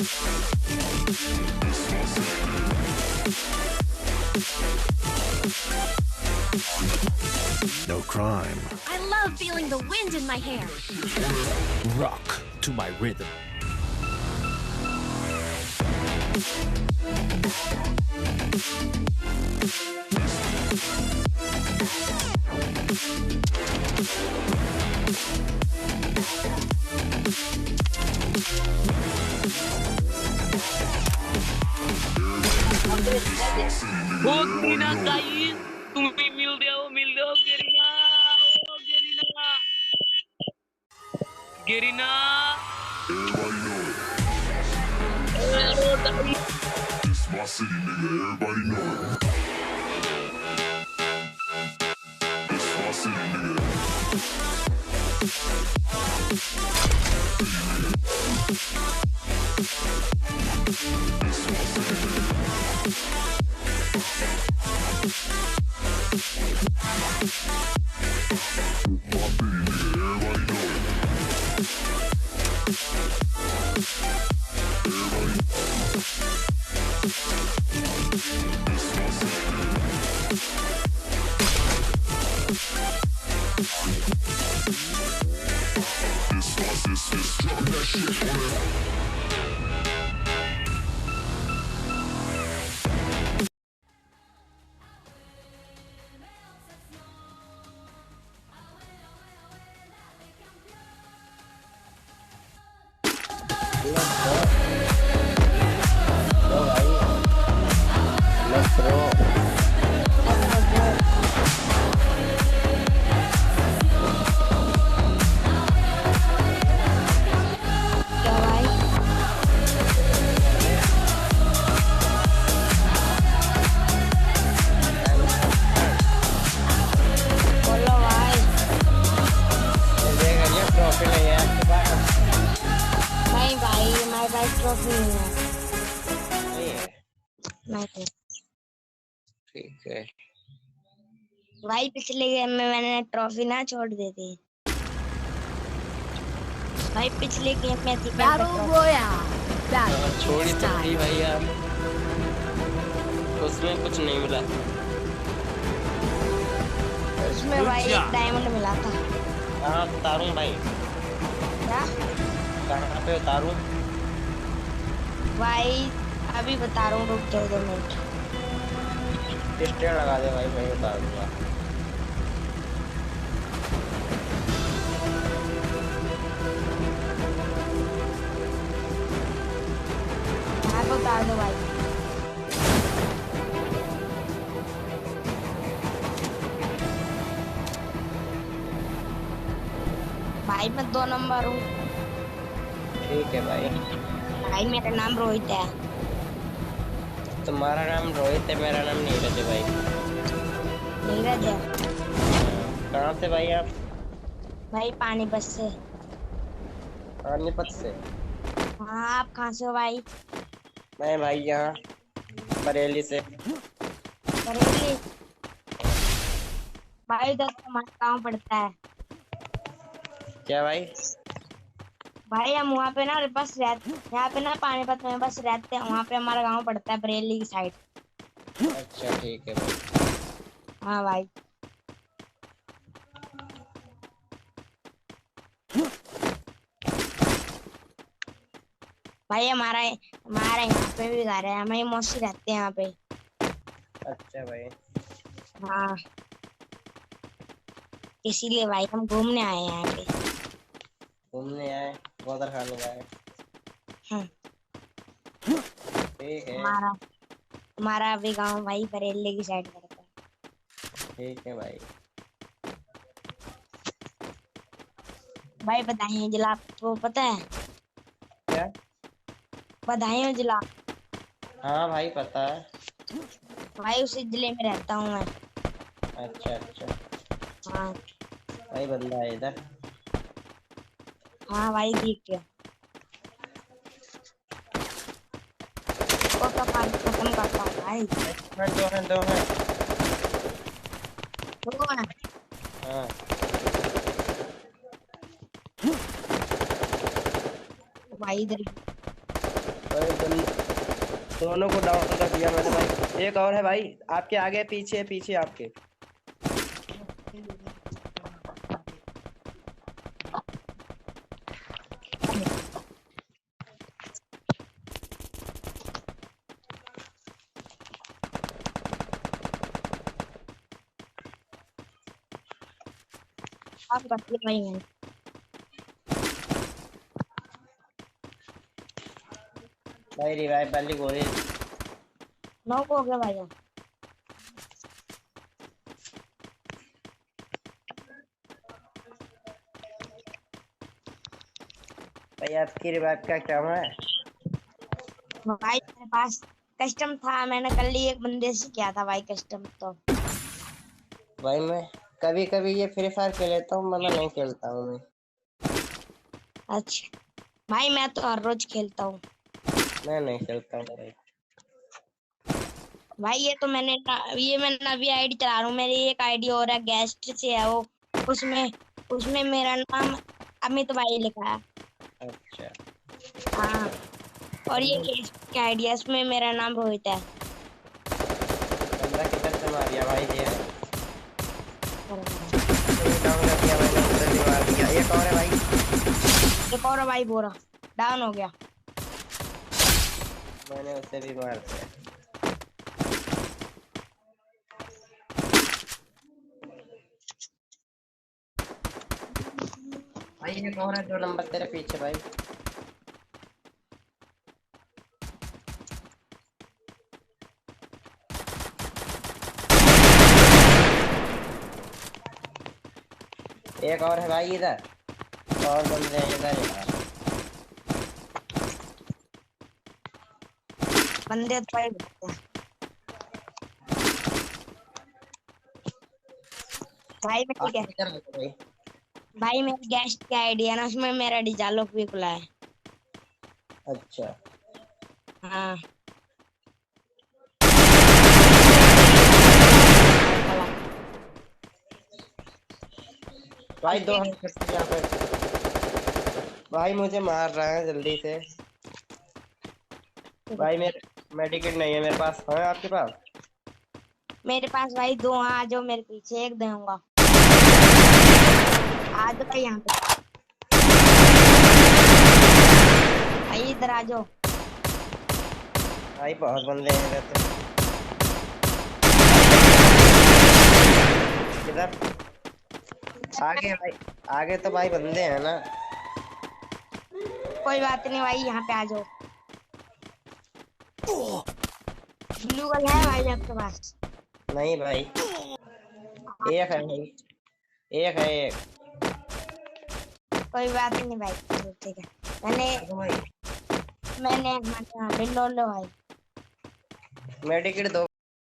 No crime. I love feeling the wind in my hair. Rock to my rhythm. Oh, Gerina guys, तुम्हें मिल दो गेरिना, ओ गेरिना, गेरिना, oh guys, It's my city, nigga. Everybody know it. It's my city, nigga. Drop that shit on it. नहीं भाई हमारे पास trophy नहीं है। नहीं है। नहीं ठीक है। भाई पिछले गेम में मैंने ट्रॉफी ना छोड़ दी थी। भाई पिछले गेम में थी Battle Royale. छोड़ी तो थी भाई यार, उसमें कुछ नहीं मिला। उसमें भाई एक डायमंड मिला था। कहाँ उतारूं भाई? क्या? कहाँ पे उतारूं? भाई अभी बता रहा हूँ, रुक जाओ 2 मिनट। स्टेयर लगा दे भाई, मैं उतार दूंगा। हाँ तो उतार दो भाई। भाई मैं 2 नंबर हूँ। ठीक है भाई। भाई मेरा नाम रोहित है। तुम्हारा नाम रोहित है, मेरा नाम नीरज है भाई। नीरज है। कहाँ से भाई आप? भाई पानीपत से। पानीपत से? हाँ आप कहाँ से हो भाई? मैं भाई यहाँ बरेली से। बरेली? भाई इधर तो हमारा गाँव पड़ता है। क्या भाई? भाई हम वहाँ पे ना बस रहते, यहाँ पे ना पानीपत में बस रहते हैं, वहाँ पे हमारा गांव पड़ता है बरेली की साइड। अच्छा ठीक है भाई। हाँ भाई। भाई हमारा यहाँ पे भी घर है, हमारी मौसी रहते हैं यहाँ पे। अच्छा भाई। हाँ इसीलिए भाई हम घूमने आए हैं यहाँ पे। घूमने आए, ग्वादर खाने गए। हाँ। ठीक है। हमारा अभी गांव भाई बरेली की साइड पड़ता है। ठीक है भाई। भाई बधाई जिला आपको पता है? क्या? बधाई जिला। हाँ भाई पता है। भाई उसी जिले में रहता हूँ मैं। अच्छा अच्छा। हाँ भाई बंदा है इधर। हाँ भाई देख के तो पानी खत्म करता हूँ भाई। दो हैं। दो हैं। हाँ भाई इधर दोनों को डाउन कर दिया मैंने भाई। एक और है भाई आपके आगे, पीछे पीछे आपके। आप बच्चे भाई हैं। भाई रिवाइव वाली गोली। नॉक हो गया भाई। भाई आपकी रिवाइव का क्या है? भाई मेरे पास कस्टम था, मैंने कल ही एक बंदे से किया था भाई कस्टम। तो भाई मैं कभी कभी ये फ्री फायर खेल लेता हूँ, मतलब नहीं खेलता हूँ मैं। अच्छा भाई मैं तो हर रोज खेलता हूँ। मैं नहीं खेलता हूँ भाई। भाई ये तो मैं नवी आईडी चला रहा हूँ। मेरी एक आईडी और है, गेस्ट से है वो। उसमें मेरा नाम अमित भाई लिखा है। अच्छा हाँ, और ये गेस्ट की आईडी है, उसमें मेरा नाम रोहित है। बंदा किधर से मार दिया भाई? ये डाउन कर दिया मैंने, उधर भी मार दिया। एक और है भाई। एक और है भाई, बोरा डाउन हो गया। मैंने उसे भी मार दिया। भाई एक और है, 2 नंबर तेरे पीछे भाई। एक और है भाई इधर, और बंदे हैं इधर यार। बंदे तो भाई बहुत हैं। भाई मैं ठीक है इधर देखो भाई। भाई, मेरी गेस्ट की आईडी है ना, उसमें मेरा डिजालोक भी खुला है। अच्छा हाँ भाई, 2 यहाँ पे भाई मुझे मार रहा है जल्दी से। भाई मेरे मेडिकेट नहीं है मेरे पास, है आपके पास? मेरे पास भाई 2 हैं, आ जाओ मेरे पीछे, एक दूंगा। आ जाओ भाई यहाँ पे, भाई इधर आ जाओ। भाई बहुत बंदे हैं इधर तो। इधर आगे भाई, आगे तो भाई बंदे हैं ना। कोई बात नहीं भाई, यहाँ पे आ जाओ। ब्लू कलर है भाई आपके पास? नहीं भाई, एक है भाई, एक है एक। कोई बात नहीं भाई, ठीक है। मैंने हाँ, ले लो भाई। मेडिकेट 2